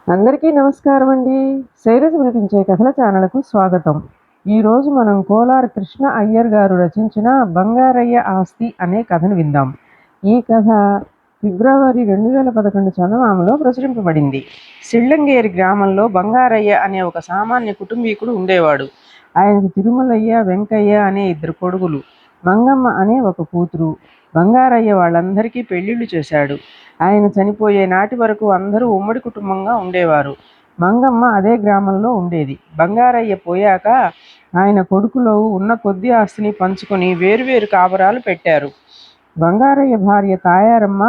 అందరికీ నమస్కారం అండి. శైలజ వినిపించే కథల ఛానల్కు స్వాగతం. ఈరోజు మనం కోలార్ కృష్ణ అయ్యర్ గారు రచించిన బంగారయ్య ఆస్తి అనే కథను విందాం. ఈ కథ ఫిబ్రవరి 2011 చందమామలో ప్రచురింపబడింది. సిళ్ళంగేరి గ్రామంలో బంగారయ్య అనే ఒక సామాన్య కుటుంబీకుడు ఉండేవాడు. ఆయనకు తిరుమలయ్య, వెంకయ్య అనే 2 కొడుకులు, మంగమ్మ అనే ఒక కూతురు. బంగారయ్య వాళ్ళందరికీ పెళ్లిళ్ళు చేశాడు. ఆయన చనిపోయే నాటి వరకు అందరూ ఉమ్మడి కుటుంబంగా ఉండేవారు. మంగమ్మ అదే గ్రామంలో ఉండేది. బంగారయ్య పోయాక ఆయన కొడుకులు ఉన్న కొద్ది ఆస్తిని పంచుకొని వేరువేరు కాపురాలు పెట్టారు. బంగారయ్య భార్య తాయారమ్మ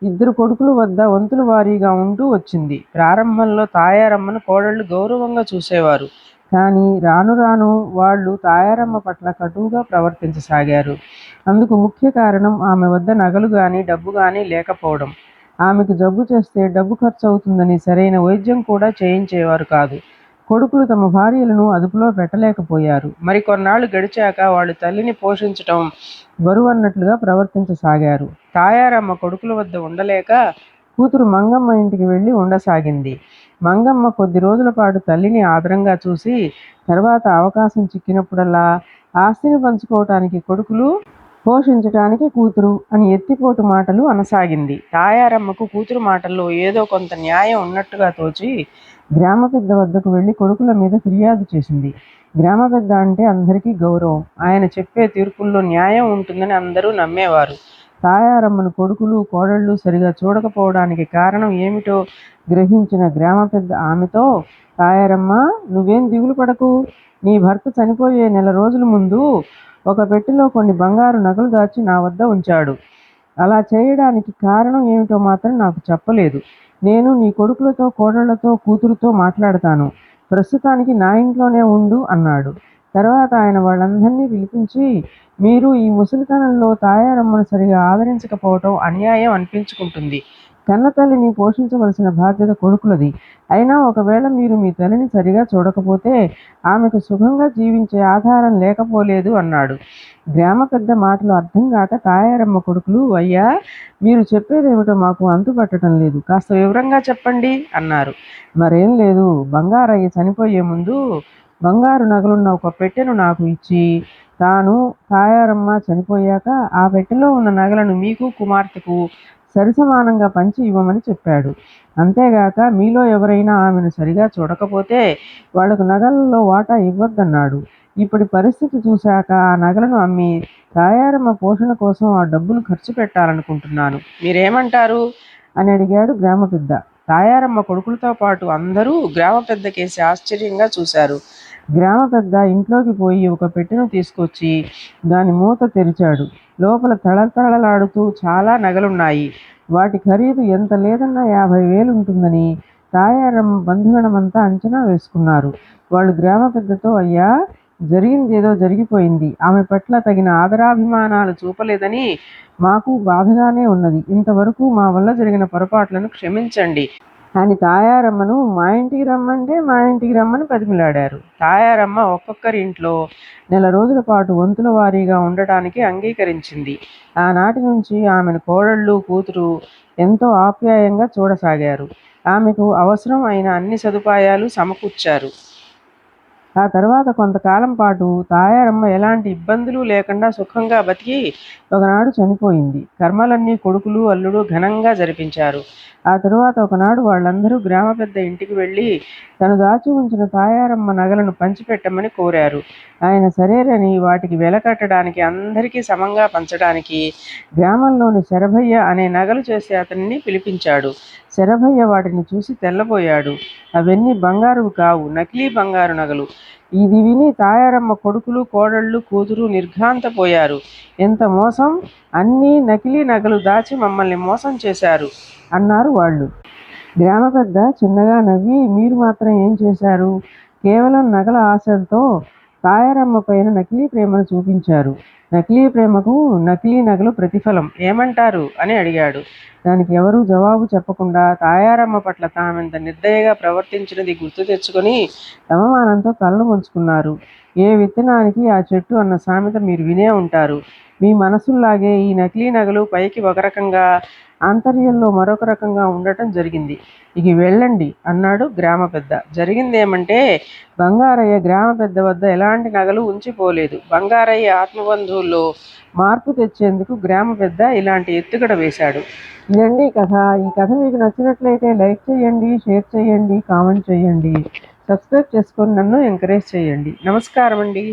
2 కొడుకుల వద్ద వంతుల వారీగా ఉంటూ వచ్చింది. ప్రారంభంలో తాయారమ్మను కోడళ్ళు గౌరవంగా చూసేవారు. కానీ రాను రాను వాళ్ళు తాయారమ్మ పట్ల కటువుగా ప్రవర్తించసాగారు. అందుకు ముఖ్య కారణం ఆమె వద్ద నగలు గాని డబ్బు గాని లేకపోవడం. ఆమెకు జబ్బు చేస్తే డబ్బు ఖర్చు అవుతుందని సరైన వైద్యం కూడా చేయించేవారు కాదు. కొడుకులు తమ భార్యలను అదుపులో పెట్టలేకపోయారు. మరి కొన్నాళ్ళు గడిచాక వాళ్ళు తల్లిని పోషించటం బరువన్నట్లుగా ప్రవర్తించసాగారు. తాయారమ్మ కొడుకుల వద్ద ఉండలేక కూతురు మంగమ్మ ఇంటికి వెళ్ళి ఉండసాగింది. మంగమ్మ కొద్ది రోజుల పాటు తల్లిని ఆదరంగా చూసి తర్వాత అవకాశం చిక్కినప్పుడల్లా ఆస్తిని పంచుకోవటానికి కొడుకులు, పోషించటానికి కూతురు అని ఎత్తిపోటు మాటలు అనసాగింది. తాయారమ్మకు కూతురు మాటల్లో ఏదో కొంత న్యాయం ఉన్నట్టుగా తోచి గ్రామ పెద్ద వద్దకు వెళ్ళి కొడుకుల మీద ఫిర్యాదు చేసింది. గ్రామ పెద్ద అంటే అందరికీ గౌరవం. ఆయన చెప్పే తీర్పుల్లో న్యాయం ఉంటుందని అందరూ నమ్మేవారు. తాయారమ్మను కొడుకులు, కోడళ్ళు సరిగా చూడకపోవడానికి కారణం ఏమిటో గ్రహించిన గ్రామ పెద్ద ఆమెతో, తాయారమ్మ, నువ్వేం దిగులు పడకు. నీ భర్త చనిపోయే నెల రోజుల ముందు ఒక పెట్టెలో కొన్ని బంగారు నగలు దాచి నా వద్ద ఉంచాడు. అలా చేయడానికి కారణం ఏమిటో మాత్రం నాకు చెప్పలేదు. నేను నీ కొడుకులతో, కోడళ్లతో, కూతురుతో మాట్లాడతాను. ప్రస్తుతానికి నా ఇంట్లోనే ఉండు అన్నాడు. తర్వాత ఆయన వాళ్ళందరినీ పిలిపించి, మీరు ఈ ముసలితనంలో తాయారమ్మను సరిగా ఆదరించకపోవటం అన్యాయం అనిపించుకుంటుంది. కన్నతల్లిని పోషించవలసిన బాధ్యత కొడుకులది. అయినా ఒకవేళ మీరు మీ తల్లిని సరిగా చూడకపోతే ఆమెకు సుఖంగా జీవించే ఆధారం లేకపోలేదు అన్నాడు. గ్రామ పెద్ద మాటలు అర్థం కాక తాయారమ్మ కొడుకులు, అయ్యా, మీరు చెప్పేదేమిటో మాకు అంతుపట్టడం లేదు, కాస్త వివరంగా చెప్పండి అన్నారు. మరేం లేదు, బంగారయ్య చనిపోయే ముందు బంగారు నగలున్న ఒక పెట్టెను నాకు ఇచ్చి, తాను తాయారమ్మ చనిపోయాక ఆ పెట్టెలో ఉన్న నగలను మీకు, కుమార్తెకు సరిసమానంగా పంచి ఇవ్వమని చెప్పాడు. అంతేగాక మీలో ఎవరైనా ఆమెను సరిగా చూడకపోతే వాళ్లకు నగలలో వాటా ఇవ్వద్దన్నాడు. ఇప్పటి పరిస్థితి చూశాక ఆ నగలను అమ్మి తాయారమ్మ పోషణ కోసం ఆ డబ్బులు ఖర్చు పెట్టాలనుకుంటున్నాను. మీరేమంటారు అని అడిగాడు గ్రామ పెద్ద. తాయారమ్మ కొడుకులతో పాటు అందరూ గ్రామ పెద్ద కేసి ఆశ్చర్యంగా చూశారు. గ్రామ పెద్ద ఇంట్లోకి పోయి ఒక పెట్టెను తీసుకొచ్చి దాని మూత తెరిచాడు. లోపల తళతళలాడుతూ చాలా నగలున్నాయి. వాటి ఖరీదు ఎంత లేదన్నా 50,000 ఉంటుందని తాయారమ్మ బంధుగణమంతా అంచనా వేసుకున్నారు. వాళ్ళు గ్రామ పెద్దతో, అయ్యా, జరిగిందేదో జరిగిపోయింది. ఆమె పట్ల తగిన ఆదరాభిమానాలు చూపలేదని మాకు బాధగానే ఉన్నది. ఇంతవరకు మా వల్ల జరిగిన పొరపాట్లను క్షమించండి అని తాయారమ్మను మా ఇంటికి రమ్మంటే మా ఇంటికి రమ్మని బతిమిలాడారు. తాయారమ్మ ఒక్కొక్కరి ఇంట్లో నెల రోజుల పాటు వంతుల వారీగా ఉండటానికి అంగీకరించింది. ఆనాటి నుంచి ఆమెను కోడళ్ళు, కూతురు ఎంతో ఆప్యాయంగా చూడసాగారు. ఆమెకు అవసరం అయిన అన్ని సదుపాయాలు సమకూర్చారు. ఆ తర్వాత కొంతకాలం పాటు తాయారమ్మ ఎలాంటి ఇబ్బందులు లేకుండా సుఖంగా బతికి ఒకనాడు చనిపోయింది. కర్మలన్నీ కొడుకులు, అల్లుడు ఘనంగా జరిపించారు. ఆ తరువాత ఒకనాడు వాళ్ళందరూ గ్రామ పెద్ద ఇంటికి వెళ్ళి తను దాచి ఉంచిన తాయారమ్మ నగలను పంచిపెట్టమని కోరారు. ఆయన సరేనని వాటికి వెల కట్టడానికి, అందరికీ సమంగా పంచడానికి గ్రామంలోని శరభయ్య అనే నగలు చేసే అతనిని పిలిపించాడు. శరభయ్య వాటిని చూసి తెల్లబోయాడు. అవన్నీ బంగారువి కావు, నకిలీ బంగారు నగలు. ఇది విని తాయారమ్మ కొడుకులు, కోడళ్ళు, కూతురు నిర్ఘాంతపోయారు. ఎంత మోసం! అన్నీ నకిలీ నగలు దాచి మమ్మల్ని మోసం చేశారు అన్నారు వాళ్ళు. గ్రామ పెద్ద చిన్నగా నవ్వి, మీరు మాత్రం ఏం చేశారు? కేవలం నగల ఆశలతో తాయారమ్మ పైన నకిలీ ప్రేమను చూపించారు. నకిలీ ప్రేమకు నకిలీ నగలు ప్రతిఫలం ఏమంటారు అని అడిగాడు. దానికి ఎవరూ జవాబు చెప్పకుండా తాయారమ్మ పట్ల తామెంత నిర్దయగా ప్రవర్తించినది గుర్తు తెచ్చుకొని అవమానంతో తలలు వంచుకున్నారు. ఏ విత్తనానికి ఆ చెట్టు అన్న సామెత మీరు వినే ఉంటారు. మీ మనసుల్లాగే ఈ నకిలీ నగలు పైకి ఒక రకంగా, ఆంతర్యంలో మరొక రకంగా ఉండటం జరిగింది. ఇక వెళ్ళండి అన్నాడు గ్రామ పెద్ద. జరిగిందేమంటే, బంగారయ్య గ్రామ పెద్ద వద్ద ఎలాంటి నగలు ఉంచిపోలేదు. బంగారయ్య ఆత్మబంధువుల్లో మార్పు తెచ్చేందుకు గ్రామ పెద్ద ఇలాంటి ఎత్తుగడ వేశాడు. ఇదండి కథ. ఈ కథ మీకు నచ్చినట్లయితే లైక్ చేయండి, షేర్ చేయండి, కామెంట్ చేయండి, సబ్స్క్రైబ్ చేసుకొని నన్ను ఎంకరేజ్ చేయండి. నమస్కారం అండి.